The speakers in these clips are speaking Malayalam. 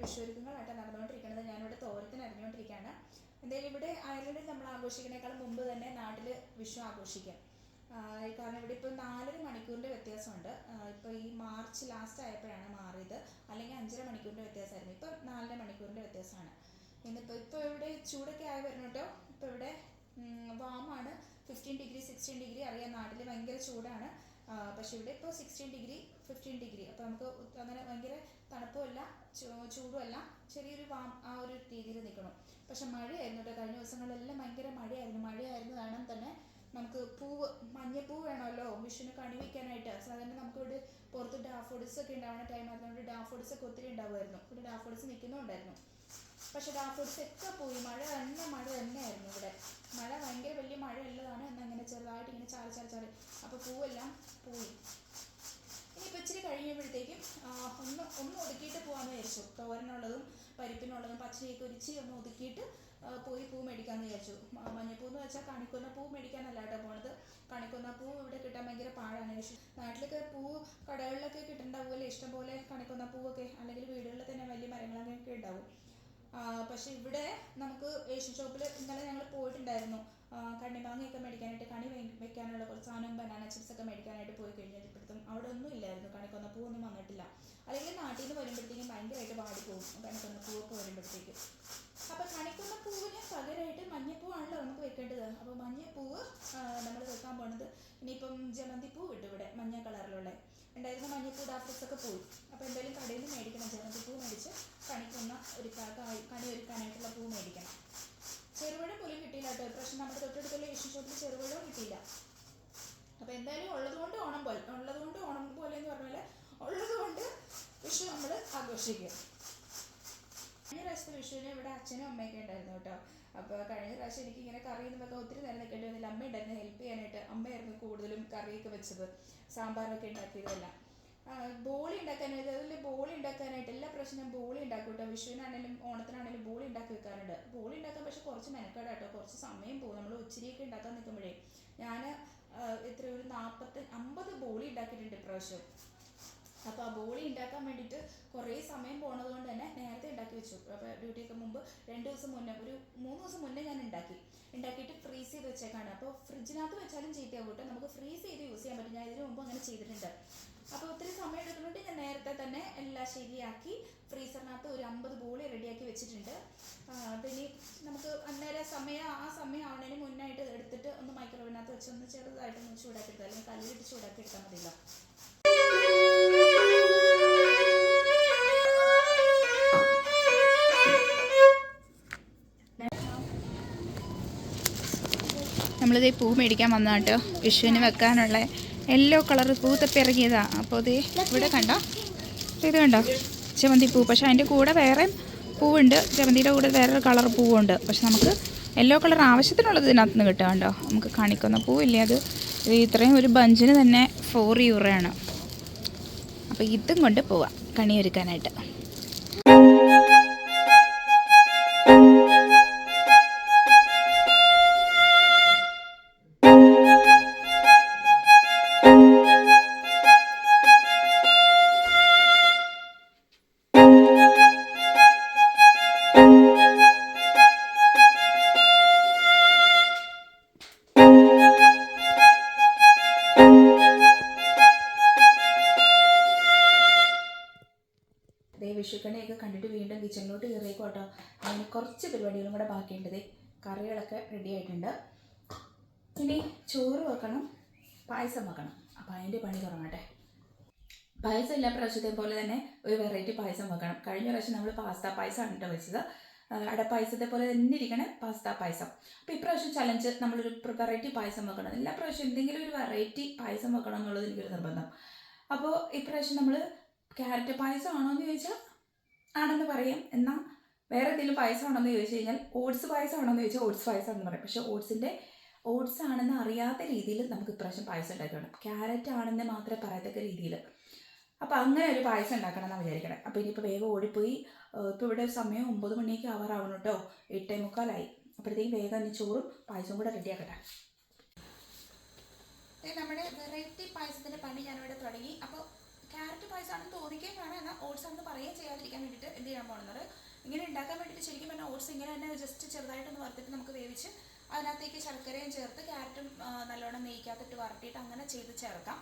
വിഷു ഒരുക്കങ്ങളായിട്ട് നടന്നുകൊണ്ടിരിക്കുന്നത്. ഞാനിവിടെ തോരത്തിന് അറിഞ്ഞുകൊണ്ടിരിക്കുകയാണ്. എന്തായാലും ഇവിടെ അയർലൻഡിൽ നമ്മൾ ആഘോഷിക്കുന്നതിനേക്കാളും മുമ്പ് തന്നെ നാട്ടിൽ വിഷു ആഘോഷിക്കാം. കാരണം ഇവിടെ ഇപ്പോൾ 4.5 മണിക്കൂറിൻ്റെ വ്യത്യാസമുണ്ട്. ഇപ്പോൾ ഈ മാർച്ച് ലാസ്റ്റ് ആയപ്പോഴാണ് മാറിയത്. അല്ലെങ്കിൽ 5.5 മണിക്കൂറിൻ്റെ വ്യത്യാസമായിരുന്നു. ഇപ്പോൾ 4.5 മണിക്കൂറിൻ്റെ വ്യത്യാസമാണ്. ഇപ്പോൾ ഇവിടെ ചൂടൊക്കെ ആയി വരുന്നു കേട്ടോ. ഇപ്പോൾ ഇവിടെ വാമാണ്. 15 ഡിഗ്രി 16 ഡിഗ്രി അറിയാം, നാട്ടിൽ ഭയങ്കര ചൂടാണ്. പക്ഷേ ഇവിടെ ഇപ്പോൾ 16 ഡിഗ്രി 15 ഡിഗ്രി. അപ്പോൾ നമുക്ക് അങ്ങനെ ഭയങ്കര തണുപ്പുമല്ല ചൂടുമല്ല, ചെറിയൊരു ആ ഒരു രീതിയിൽ നിൽക്കണം. പക്ഷെ മഴയായിരുന്നു കേട്ടോ. കഴിഞ്ഞ ദിവസങ്ങളിലെല്ലാം ഭയങ്കര മഴയായിരുന്നു കാരണം തന്നെ നമുക്ക് പൂവ്, മഞ്ഞപ്പൂ വേണമല്ലോ വിഷുവിന് കണി വയ്ക്കാനായിട്ട്. സാധാരണ നമുക്കിവിടെ പുറത്ത് ഡാഫോഡിൽസ് ഒക്കെ ഉണ്ടാവുന്ന ടൈം ആയതുകൊണ്ട് ഡാഫോഡിൽസ് ഒക്കെ ഒത്തിരി ഉണ്ടാവുമായിരുന്നു. ഇവിടെ ഡാഫോഡിൽസ് നിൽക്കുന്നുണ്ടായിരുന്നു. പക്ഷെ ഡാഫോഡിൽസ് ഒക്കെ പോയി. മഴ തന്നെയായിരുന്നു ഇവിടെ. മഴ ഭയങ്കര വലിയ മഴയുള്ളതാണ്. എന്നങ്ങനെ ചെറുതായിട്ട് ഇങ്ങനെ ചാറി അപ്പോൾ പൂവെല്ലാം പോയി. ഇനിയിപ്പോൾ ഇച്ചിരി കഴിയുമ്പോഴത്തേക്കും ഒന്ന് ഒതുക്കിയിട്ട് പോകാമെന്ന് വിചാരിച്ചു. തോരനുള്ളതും പരിപ്പിനുള്ളതും പച്ചരിയൊക്കെ ഒരിച്ചിരി ഒന്ന് ഒതുക്കിയിട്ട് പോയി പൂ മേടിക്കാമെന്ന് വിചാരിച്ചു. മഞ്ഞപ്പൂ എന്ന് വെച്ചാൽ കണിക്കൊന്ന പൂ മേടിക്കാനല്ല കേട്ടോ പോണത്. കണിക്കൊന്ന പൂ ഇവിടെ കിട്ടാൻ ഭയങ്കര പാടാണ്. നാട്ടിലൊക്കെ പൂ കടകളിലൊക്കെ കിട്ടുന്നുണ്ടാവുമല്ലോ ഇഷ്ടംപോലെ കണിക്കൊന്ന പൂവൊക്കെ, അല്ലെങ്കിൽ വീടുകളിൽ തന്നെ വലിയ മരങ്ങളൊക്കെ ഉണ്ടാവും. പക്ഷെ ഇവിടെ നമുക്ക് ഏഷ്യൻ ഷോപ്പിൽ ഇന്നലെ ഞങ്ങൾ പോയിട്ടുണ്ടായിരുന്നു. കണ്ണിമാങ്ങയൊക്കെ മേടിക്കാനായിട്ട്, കണി വെക്കാനുള്ള കുറച്ച് സാധനം, ബനാന ചിപ്സ് ഒക്കെ മേടിക്കാനായിട്ട് പോയി കഴിഞ്ഞപ്പോഴത്തേക്കും അവിടെ ഒന്നും ഇല്ലായിരുന്നു. കണിക്കൊന്ന പൂവൊന്നും വന്നിട്ടില്ല. അല്ലെങ്കിൽ നാട്ടിൽ നിന്ന് വരുമ്പോഴത്തേക്കും ഭയങ്കരമായിട്ട് വാടിപ്പോകും കണിക്കൊന്ന പൂവൊക്കെ വരുമ്പോഴത്തേക്കും. അപ്പോൾ കണിക്കൊന്ന പൂവിന് പകരമായിട്ട് മഞ്ഞപ്പൂവാണല്ലോ നമുക്ക് വെക്കേണ്ടത്. അപ്പോൾ മഞ്ഞപ്പൂവ് നമ്മൾ വെക്കാൻ പോണത് ഇനിയിപ്പം ജമന്തിപ്പൂ കിട്ടും ഇവിടെ, മഞ്ഞ കളറിലുള്ള ഉണ്ടായിരുന്ന മഞ്ഞപ്പൂ ഡാഫോഡിൽസൊക്കെ പോയി. അപ്പോൾ എന്തായാലും കടയിൽ നിന്ന് മേടിക്കണം. ജമന്തിപ്പൂ മേടിച്ച് കണി ഒരുക്കാനായിട്ടുള്ള പൂ മേടിക്കണം. ചെറുപഴം പോലും കിട്ടിയില്ല കേട്ടോ. ഇപ്രാവശ്യം നമ്മുടെ തൊട്ടടുത്തുള്ള ഏഷ്യൻ ഷോപ്പിൽ ചെറുപഴവും കിട്ടിയില്ല. അപ്പോൾ എന്തായാലും ഉള്ളതുകൊണ്ട് ഓണം പോലെ എന്ന് പറഞ്ഞാൽ ഉള്ളതുകൊണ്ട് വിഷു നമ്മൾ ആഘോഷിക്കുക. കഴിഞ്ഞ പ്രാവശ്യത്തെ വിഷുവിന് ഇവിടെ അച്ഛനും അമ്മയൊക്കെ ഉണ്ടായിരുന്നു കേട്ടോ. അപ്പോൾ കഴിഞ്ഞ പ്രാവശ്യം എനിക്ക് ഇങ്ങനെ കറിയൊന്നും വെക്കാൻ ഒത്തിരി നേരം നിൽക്കേണ്ടി വന്നില്ല. അമ്മ ഉണ്ടായിരുന്നു ഹെൽപ്പ് ചെയ്യാനായിട്ട്. അമ്മയായിരുന്നു കൂടുതലും കറിയൊക്കെ വെച്ചത്, സാമ്പാറൊക്കെ ഉണ്ടാക്കിയതല്ല. ബോളി ഉണ്ടാക്കാനായിട്ട് എല്ലാ പ്രാവശ്യം ഞാൻ ബോളി ഉണ്ടാക്കും കേട്ടോ. വിഷുവിനാണെങ്കിലും ഓണത്തിനാണെങ്കിലും ബോളി ഉണ്ടാക്കി വെക്കാറുണ്ട്. ബോളി ഉണ്ടാക്കാൻ പക്ഷെ കുറച്ച് മെനക്കേടാ കേട്ടോ, കുറച്ച് സമയം പോകും. നമ്മൾ ഉച്ചരിയൊക്കെ ഉണ്ടാക്കാൻ നിൽക്കുമ്പോഴേ ഞാൻ ഒരു 50 ബോളി ഉണ്ടാക്കിയിട്ടുണ്ട് ഇപ്രാവശ്യം. അപ്പോൾ ആ ബോളി ഉണ്ടാക്കാൻ വേണ്ടിയിട്ട് കുറേ സമയം പോണത് കൊണ്ട് തന്നെ നേരത്തെ ഉണ്ടാക്കി വെച്ചു. അപ്പോൾ ഡ്യൂട്ടിയൊക്കെ മുമ്പ് 2 ദിവസം മുന്നേ, ഒരു 3 ദിവസം മുന്നേ ഞാൻ ഉണ്ടാക്കിയിട്ട് ഫ്രീസ് ചെയ്ത് വെച്ചേക്കാണ്. അപ്പോൾ ഫ്രിഡ്ജിനകത്ത് വെച്ചാലും ചീത്തയാവും കേട്ടോ. നമുക്ക് ഫ്രീസ് ചെയ്ത് യൂസ് ചെയ്യാൻ പറ്റും. ഞാൻ ഇതിനു മുമ്പ് അങ്ങനെ ചെയ്തിട്ടുണ്ട്. അപ്പോൾ ഒത്തിരി സമയം എടുക്കുന്നുണ്ട്. ഞാൻ നേരത്തെ തന്നെ എല്ലാം ശരിയാക്കി ഫ്രീസറിനകത്ത് ഒരു 50 ബോളി റെഡിയാക്കി വെച്ചിട്ടുണ്ട്. പിന്നെ നമുക്ക് ആ സമയം ആവുന്നതിന് മുന്നായിട്ട് എടുത്തിട്ട് ഒന്ന് മൈക്രോവേവിനകത്ത് വെച്ച് ഒന്ന് ചെറുതായിട്ടൊന്ന് ചൂടാക്കിയെടുത്താൽ, അല്ലെങ്കിൽ കല്ലിലിട്ട് ചൂടാക്കിയെടുത്താൽ മതിയല്ലോ. നമ്മളിതേ പൂ മേടിക്കാൻ വന്ന കേട്ടോ. വിഷുവിന് വെക്കാനുള്ള യെല്ലോ കളർ പൂ തപ്പി ഇറങ്ങിയതാണ്. അപ്പോൾ ഇത് ഇവിടെ കണ്ടോ, ഇത് കണ്ടോ, ജമന്തി പൂ. പക്ഷേ അതിൻ്റെ കൂടെ വേറെ പൂവുണ്ട്. ജമന്തിയുടെ കൂടെ വേറൊരു കളർ പൂവുണ്ട്. പക്ഷെ നമുക്ക് യെല്ലോ കളർ ആവശ്യത്തിനുള്ളത് ഇതിനകത്ത് നിന്ന് കിട്ടുക കണ്ടോ. നമുക്ക് കാണിക്കുന്ന പൂവില്ലേ, അത് ഇത്രയും ഒരു ബഞ്ചിന് തന്നെ 4 യൂറോയാണ്. അപ്പോൾ ഇതും കൊണ്ട് പോവാം കണിയൊരുക്കാനായിട്ട്. വിഷുക്കണിയൊക്കെ കണ്ടിട്ട് വീണ്ടും കിച്ചണിലോട്ട് കയറിയേക്കോട്ടോ. അതിന് കുറച്ച് പരിപാടികളും കൂടെ ബാക്കിയുണ്ട്. കറികളൊക്കെ റെഡി ആയിട്ടുണ്ട്. ഇനി ചോറ് വെക്കണം, പായസം വെക്കണം. അപ്പോൾ അതിൻ്റെ പണി തുടങ്ങട്ടെ. പായസം എല്ലാ പ്രാവശ്യത്തെ പോലെ തന്നെ ഒരു വെറൈറ്റി പായസം വെക്കണം. കഴിഞ്ഞ പ്രാവശ്യം നമ്മൾ പാസ്ത പായസമാണ് കേട്ടോ വെച്ചത്. അടപ്പായസത്തെ പോലെ തന്നെ ഇരിക്കണം പാസ്ത പായസം. അപ്പോൾ ഇപ്രാവശ്യം ചലഞ്ച് നമ്മളൊരു വെറൈറ്റി പായസം വെക്കണം. എല്ലാ പ്രാവശ്യം എന്തെങ്കിലും ഒരു വെറൈറ്റി പായസം വെക്കണം എന്നുള്ളത് എനിക്കൊരു നിർബന്ധം. അപ്പോൾ ഇപ്രാവശ്യം നമ്മൾ ക്യാരറ്റ് പായസം ആണോ എന്ന് ചോദിച്ചാൽ ആണെന്ന് പറയും. എന്നാൽ വേറെ എന്തെങ്കിലും പായസം ആണോ എന്ന് ചോദിച്ചു കഴിഞ്ഞാൽ ഓട്സ് പായസം ആണോ എന്ന് ചോദിച്ചാൽ ഓട്സ് പായസം എന്ന് പറയും. പക്ഷേ ഓട്സ് ആണെന്ന് അറിയാത്ത രീതിയിൽ നമുക്ക് ഇപ്രാവശ്യം പായസം ഉണ്ടാക്കി വേണം. ക്യാരറ്റ് ആണെന്ന് മാത്രമേ പറയത്തക്ക രീതിയിൽ. അപ്പോൾ അങ്ങനെ ഒരു പായസം ഉണ്ടാക്കണം എന്നാണ് വിചാരിക്കണേ. അപ്പോൾ ഇനിയിപ്പോൾ വേഗം ഓടിപ്പോയി. ഇപ്പോൾ ഇവിടെ സമയം 9 മണിയൊക്കെ ആവാറാവണം കേട്ടോ. 8:45. അപ്പോഴത്തേക്കും വേഗം ഇനി ചോറും പായസവും കൂടെ റെഡിയാക്കട്ടെ. നമ്മുടെ വെറൈറ്റി പായസത്തിൻ്റെ പണി ഞാനിവിടെ തുടങ്ങി. അപ്പോൾ ക്യാരറ്റ് പായസമാണെന്ന് തോന്നിക്കുകയും വേണം, എന്നാൽ ഓട്സ് ആണെന്ന് പറയുകയും ചെയ്യാതിരിക്കാൻ വേണ്ടിയിട്ട് എന്ത് ചെയ്യാൻ പോകുന്നത്, ഇങ്ങനെ ഉണ്ടാക്കാൻ വേണ്ടിയിട്ട് ശരിക്കും പറഞ്ഞാൽ ഓട്സ് ഇങ്ങനെ തന്നെ ജസ്റ്റ് ചെറുതായിട്ടൊന്ന് വറുത്തിട്ട് നമുക്ക് വേവിച്ച് അതിനകത്തേക്ക് ശർക്കരയും ചേർത്ത് ക്യാരറ്റും നല്ലോണം നെയ്ക്കകത്തിട്ട് വരട്ടിയിട്ട് അങ്ങനെ ചെയ്ത് ചേർക്കാം.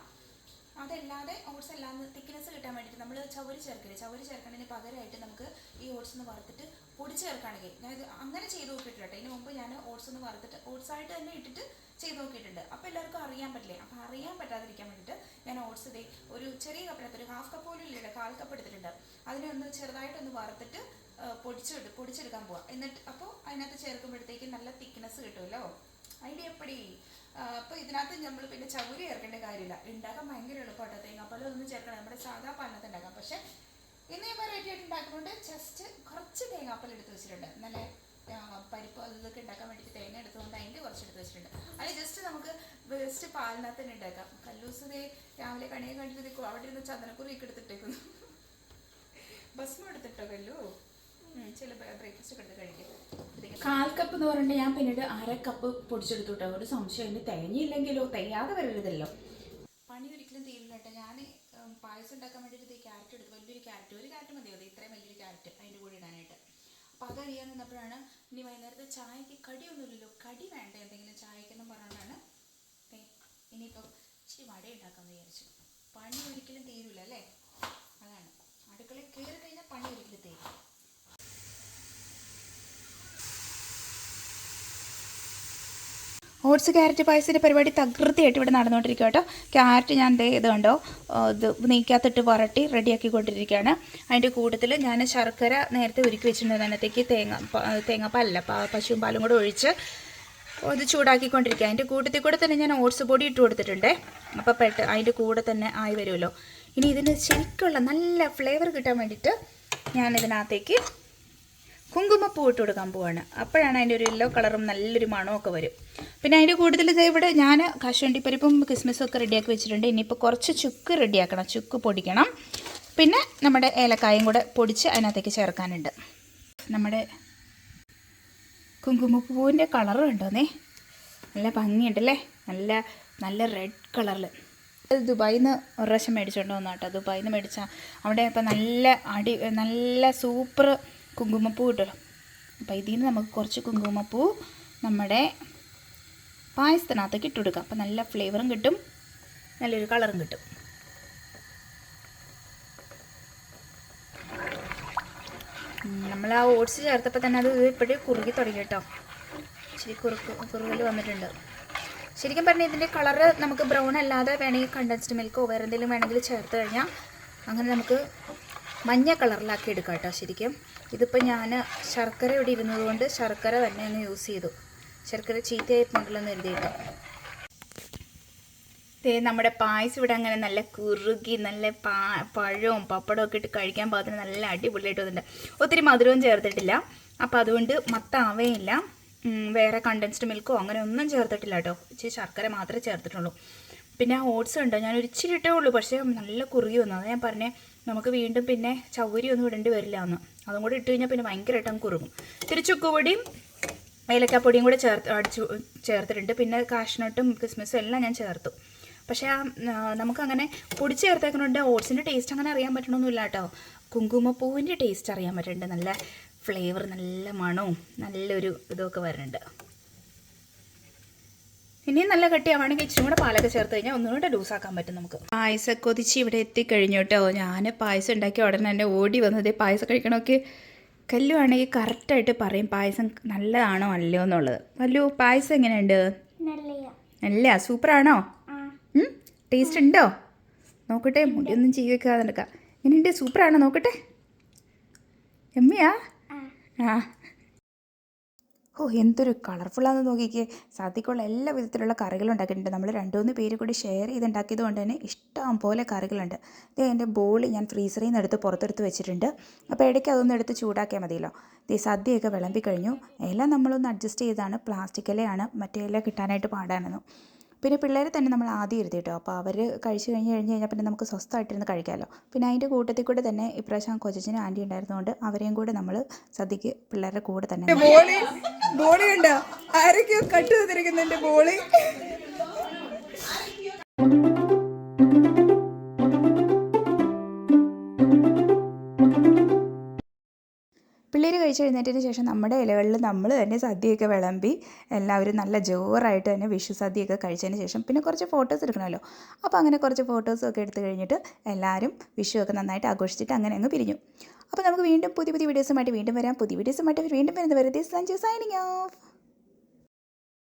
അതല്ലാതെ ഓട്സ് എല്ലാം തിക്നെസ് കിട്ടാൻ വേണ്ടിയിട്ട് നമ്മൾ ചവര് ചേർക്കില്ല, ചവര് ചേർക്കുന്നതിന് പകരമായിട്ട് നമുക്ക് ഈ ഓട്സ് ഒന്ന് വറുത്തിട്ട് പൊടിച്ച് ചേർക്കുകയാണെങ്കിൽ, ഞാനിത് അങ്ങനെ ചെയ്ത് നോക്കിയിട്ടില്ല കേട്ടോ. ഇതിന് മുമ്പ് ഞാൻ ഓട്സ് ഒന്ന് വറുത്തിട്ട് ഓട്സായിട്ട് തന്നെ ഇട്ടിട്ട് ചെയ്ത് നോക്കിയിട്ടുണ്ട്. അപ്പോൾ എല്ലാവർക്കും അറിയാൻ പറ്റില്ലേ, അപ്പോൾ അറിയാൻ പറ്റാതിരിക്കാൻ വേണ്ടിയിട്ട് ഞാൻ ഓട്സ് ഇതേ ഒരു ചെറിയ കപ്പിനകത്ത് ഒരു ഹാഫ് കപ്പ് പോലും ഇല്ല, 1/4 കപ്പ് എടുത്തിട്ടുണ്ട്. അതിനെ ഒന്ന് ചെറുതായിട്ടൊന്ന് വറുത്തിട്ട് പൊടിച്ചെടുക്കാൻ പോവാം. എന്നിട്ട് അപ്പോൾ അതിനകത്ത് ചേർക്കുമ്പോഴത്തേക്ക് നല്ല തിക്നെസ് കിട്ടുമല്ലോ. ഐഡിയ എപ്പടി. അപ്പോൾ ഇതിനകത്ത് നമ്മൾ പിന്നെ ചവര് ചേർക്കേണ്ട കാര്യമില്ല, ഉണ്ടാക്കാൻ ഭയങ്കര എളുപ്പമാട്ടോ. തേങ്ങാപ്പാലും ഒന്നും ചേർക്കണം, നമ്മുടെ സാധാ പാലിനകത്ത് ഉണ്ടാക്കാം. പക്ഷേ ഇന്ന് ഈ വെറൈറ്റി ആയിട്ട് ഉണ്ടാക്കുന്നുണ്ട്. ജസ്റ്റ് കുറച്ച് തേങ്ങാപ്പാൽ എടുത്ത് വെച്ചിട്ടുണ്ട്, നല്ല പരിപ്പ് അതൊക്കെ ഉണ്ടാക്കാൻ വേണ്ടിയിട്ട് തേങ്ങ എടുത്തുകൊണ്ട് അതിൻ്റെ കുറച്ച് എടുത്ത് വെച്ചിട്ടുണ്ട്. അത് ജസ്റ്റ് നമുക്ക് ജസ്റ്റ് പാലിനകത്ത് തന്നെ ഉണ്ടാക്കാം. കല്ലൂസതേ രാവിലെ കണിയെ കണ്ടിട്ട് അവിടെ ഇരുന്ന് ചന്ദനക്കുറിയൊക്കെ എടുത്തിട്ടേക്കുന്നു. ഭസ്മം എടുത്തിട്ടോ കല്ലു, ചില ബ്രേക്ക്ഫാസ്റ്റ് ഒക്കെ എടുത്ത് കഴിക്കും. 1/4 കപ്പ് എന്ന് പറഞ്ഞിട്ട് ഞാൻ പിന്നീട് 1/2 കപ്പ് പൊടിച്ചെടുത്തു കേട്ടോ. ഒരു സംശയം, ഇനി തേങ്ങയില്ലെങ്കിലോ, തേയാതെ വരരുതല്ലോ. പണി ഒരിക്കലും തീരില്ല കേട്ടോ. ഞാൻ പായസം ഉണ്ടാക്കാൻ വേണ്ടിയിട്ട് ക്യാരറ്റ് എടുത്തു, വലിയൊരു ക്യാരറ്റ്, ഒരു ക്യാരറ്റ് മതിയോ, ഇത്രയും വലിയൊരു ക്യാരറ്റ് അതിൻ്റെ കൂടെ ഇടാനായിട്ട്. അപ്പോൾ അതറിയാൻ നിന്നപ്പോഴാണ് ഇനി വൈകുന്നേരത്തെ ചായക്ക് കടിയൊന്നുമില്ലല്ലോ, കടി വേണ്ട എന്തെങ്കിലും ചായക്കെന്നും പറഞ്ഞാണ് ഇനിയിപ്പോൾ ഇച്ചിരി വട ഉണ്ടാക്കാമെന്ന് വിചാരിച്ചു. പണി ഒരിക്കലും തീരില്ല അല്ലേ, അതാണ്. അടുക്കളയിൽ കയറി കഴിഞ്ഞാൽ പണി ഒരിക്കലും തീരും. ഓട്സ് ക്യാരറ്റ് പായസത്തിൻ്റെ പരിപാടി തകൃതിയായിട്ട് ഇവിടെ നടന്നുകൊണ്ടിരിക്കുക കേട്ടോ. ക്യാരറ്റ് ഞാൻ ഇത് കണ്ടോ, ഇത് നെയ്ക്കകത്തിട്ട് വരട്ടി റെഡിയാക്കിക്കൊണ്ടിരിക്കുകയാണ്. അതിൻ്റെ കൂട്ടത്തിൽ ഞാൻ ശർക്കര നേരത്തെ ഉരുക്കി വെച്ചിട്ടുണ്ട്, അതിനകത്തേക്ക് തേങ്ങാപ്പാലല്ല പശുവും പാലും കൂടെ ഒഴിച്ച് ഇത് ചൂടാക്കിക്കൊണ്ടിരിക്കുക. അതിൻ്റെ കൂട്ടത്തിൽ കൂടെ തന്നെ ഞാൻ ഓട്സ് പൊടി ഇട്ട് കൊടുത്തിട്ടുണ്ട്. അപ്പോൾ അതിൻ്റെ കൂടെ തന്നെ ആയി വരുമല്ലോ. ഇനി ഇതിന് ശരിക്കുള്ള നല്ല ഫ്ലേവർ കിട്ടാൻ വേണ്ടിയിട്ട് ഞാൻ ഇതിനകത്തേക്ക് കുങ്കുമപ്പൂ ഇട്ട് കൊടുക്കാൻ പോവാണ്. അപ്പോഴാണ് അതിൻ്റെ ഒരു യെല്ലോ കളറും നല്ലൊരു മണമൊക്കെ വരും. പിന്നെ അതിൻ്റെ കൂടുതൽ ഇവിടെ ഞാൻ കശുവണ്ടിപ്പരിപ്പും കിസ്മിസും ഒക്കെ റെഡിയാക്കി വെച്ചിട്ടുണ്ട്. ഇനിയിപ്പോൾ കുറച്ച് ചുക്ക് റെഡിയാക്കണം, ചുക്ക് പൊടിക്കണം. പിന്നെ നമ്മുടെ ഏലക്കായും കൂടെ പൊടിച്ച് അതിനകത്തേക്ക് ചേർക്കാനുണ്ട്. നമ്മുടെ കുങ്കുമപ്പൂവിൻ്റെ കളറ് കണ്ടോന്നേ, നല്ല ഭംഗിയുണ്ടല്ലേ, നല്ല നല്ല റെഡ് കളറിൽ. ദുബായിൽ നിന്ന് ഒരു പ്രാവശ്യം മേടിച്ചുകൊണ്ട് വന്നു കേട്ടോ. ദുബായിൽ നിന്ന് മേടിച്ചാൽ അവിടെ ഇപ്പം നല്ല സൂപ്പർ കുങ്കുമപ്പൂ കിട്ടുമല്ലോ. അപ്പോൾ ഇതിൽ നിന്ന് നമുക്ക് കുറച്ച് കുങ്കുമപ്പൂ നമ്മുടെ പായസത്തിനകത്തേക്ക് ഇട്ട് കൊടുക്കാം. അപ്പോൾ നല്ല ഫ്ലേവറും കിട്ടും, നല്ലൊരു കളറും കിട്ടും. നമ്മൾ ആ ഓട്സ് ചേർത്തപ്പോൾ തന്നെ അത് ഇപ്പോഴും കുറുകി തുടങ്ങി കേട്ടോ. ഇച്ചിരി കുറുകൽ വന്നിട്ടുണ്ട്. ശരിക്കും പറഞ്ഞാൽ ഇതിൻ്റെ കളറ് നമുക്ക് ബ്രൗൺ അല്ലാതെ വേണമെങ്കിൽ കണ്ടൻസ്ഡ് മിൽക്കോ വേറെ എന്തെങ്കിലും വേണമെങ്കിൽ ചേർത്ത് കഴിഞ്ഞാൽ അങ്ങനെ നമുക്ക് മഞ്ഞ കളറിലാക്കി എടുക്കാം കേട്ടോ. ശരിക്കും ഇതിപ്പോൾ ഞാൻ ശർക്കര ഇവിടെ ഇരുന്നത് കൊണ്ട് ശർക്കര തന്നെ അങ്ങ് യൂസ് ചെയ്തു. ശർക്കര ചീത്തയായിട്ടുണ്ടെന്ന് എഴുതിയിട്ട് നമ്മുടെ പായസം ഇവിടെ അങ്ങനെ നല്ല കുറുകി നല്ല പഴവും പപ്പടവും ഒക്കെ ഇട്ട് കഴിക്കാൻ പാകത്തിന് നല്ല അടിപൊളിയായിട്ട് വന്നിട്ടുണ്ട്. ഒത്തിരി മധുരവും ചേർത്തിട്ടില്ല, അപ്പോൾ അതുകൊണ്ട് മത്താവേയില്ല. വേറെ കണ്ടൻസ്ഡ് മിൽക്കോ അങ്ങനെ ഒന്നും ചേർത്തിട്ടില്ല കേട്ടോ. ഇച്ചിരി ശർക്കര മാത്രമേ ചേർത്തിട്ടുള്ളൂ. പിന്നെ ആ ഓട്സ് ഉണ്ടോ, ഞാൻ ഒരു ഇച്ചിരി ഇട്ടേ ഉള്ളൂ, പക്ഷേ നല്ല കുറുകി വന്നു. അത് ഞാൻ പറഞ്ഞേ, നമുക്ക് വീണ്ടും പിന്നെ ചൗരി ഒന്നും ഇടേണ്ടി വരില്ല എന്ന്. അതും കൂടി ഇട്ട് കഴിഞ്ഞാൽ പിന്നെ ഭയങ്കരമായിട്ട് അങ്ങ് കുറുകും. ഇത്തിരി ചുക്കുപൊടിയും ഏലക്കാപ്പൊടിയും കൂടെ ചേർത്തിട്ടുണ്ട്. പിന്നെ കാഷ്നട്ടും കിസ്മിസും എല്ലാം ഞാൻ ചേർത്തു. പക്ഷേ നമുക്കങ്ങനെ പൊടി ചേർത്തേക്കുന്നുണ്ട്. ഓട്സിൻ്റെ ടേസ്റ്റ് അങ്ങനെ അറിയാൻ പറ്റണമെന്നില്ല കേട്ടോ. കുങ്കുമപ്പൂവിൻ്റെ ടേസ്റ്റ് അറിയാൻ പറ്റുന്നുണ്ട്. നല്ല ഫ്ലേവർ, നല്ല മണവും നല്ലൊരു ഇതൊക്കെ വരുന്നുണ്ട്. ഇനിയും നല്ല കട്ടിയാവുകയാണെങ്കിൽ ഇച്ചിരി കൂടെ പാലൊക്കെ ചേർത്ത് കഴിഞ്ഞാൽ ഒന്നുകൂടെ ലൂസാക്കാൻ പറ്റും നമുക്ക്. പായസം കൊതിച്ച് ഇവിടെ എത്തിക്കഴിഞ്ഞു കേട്ടോ. ഞാൻ പായസം ഉണ്ടാക്കിയ ഉടനെ തന്നെ ഓടി വന്നത് പായസം കഴിക്കണമൊക്കെ. കല്ലു ആണെങ്കിൽ കറക്റ്റായിട്ട് പറയും പായസം നല്ലതാണോ അല്ലയോ എന്നുള്ളത്. കല്ലു, പായസം എങ്ങനെയുണ്ട്? നല്ല സൂപ്പറാണോ? ടേസ്റ്റ് ഉണ്ടോ? നോക്കട്ടെ, മുടിയൊന്നും ചെയ്യൊക്കെ നടക്കാം. എങ്ങനെയുണ്ട്? സൂപ്പറാണോ? നോക്കട്ടെ. എമ്മയാ? ആ, ഓ എന്തൊരു കളർഫുള്ളാണെന്ന് നോക്കിക്കേ. സദ്യക്കുള്ള എല്ലാ വിധത്തിലുള്ള കറികളും ഉണ്ടാക്കിയിട്ടുണ്ട്. നമ്മൾ 2-3 പേര് കൂടി ഷെയർ ചെയ്തുണ്ടാക്കിയത് കൊണ്ട് തന്നെ ഇഷ്ടം പോലെ കറികളുണ്ട്. ഇത് എൻ്റെ ബോളി ഞാൻ ഫ്രീസറിൽ നിന്ന് എടുത്ത് പുറത്തെടുത്ത് വെച്ചിട്ടുണ്ട്. അപ്പോൾ ഇടയ്ക്ക് അതൊന്നും എടുത്ത് ചൂടാക്കിയാൽ മതിയല്ലോ. ഇത് സദ്യയൊക്കെ വിളമ്പി കഴിഞ്ഞു. എല്ലാം നമ്മളൊന്ന് അഡ്ജസ്റ്റ് ചെയ്താണ്. പ്ലാസ്റ്റിക് ഇലയാണ്, മറ്റേ ഇല കിട്ടാനായിട്ട് പാടാണെന്നു. പിന്നെ പിള്ളേരെ തന്നെ നമ്മൾ ആദ്യം ഇരുത്തി കേട്ടോ. അപ്പോൾ അവർ കഴിച്ച് കഴിഞ്ഞാൽ പിന്നെ നമുക്ക് സ്വസ്ഥമായിട്ടിരുന്ന് കഴിക്കാമല്ലോ. പിന്നെ അതിൻ്റെ കൂട്ടത്തിൽ കൂടെ തന്നെ ഇപ്രാവശ്യം കൊച്ചച്ഛനും ആൻറ്റി ഉണ്ടായിരുന്നതുകൊണ്ട് അവരെയും കൂടെ നമ്മൾ സദ്യക്ക് പിള്ളേരുടെ കൂടെ തന്നെ. ബോളി ഉണ്ടോ? ആരൊക്കെയോ കട്ട് ചെയ്തിരിക്കുന്നുണ്ട് ബോളി. കഴിച്ച് എഴുന്നേറ്റതിന് ശേഷം നമ്മുടെ ഇലകളിൽ നമ്മൾ തന്നെ സദ്യയൊക്കെ വിളമ്പി എല്ലാവരും നല്ല ജോറായിട്ട് തന്നെ വിഷു സദ്യയൊക്കെ കഴിച്ചതിന് ശേഷം പിന്നെ കുറച്ച് ഫോട്ടോസ് എടുക്കണമല്ലോ. അപ്പോൾ അങ്ങനെ കുറച്ച് ഫോട്ടോസൊക്കെ എടുത്ത് കഴിഞ്ഞിട്ട് എല്ലാവരും വിഷുവൊക്കെ നന്നായിട്ട് ആഘോഷിച്ചിട്ട് അങ്ങനെ അങ്ങ് പിരിഞ്ഞു. അപ്പോൾ നമുക്ക് വീണ്ടും പുതിയ പുതിയ വീഡിയോസുമായിട്ട് വീണ്ടും വരാം. പുതിയ വീഡിയോസുമായിട്ട് വീണ്ടും വരുന്നവരെ സഞ്ജു സൈനിങ് ഓഫ്.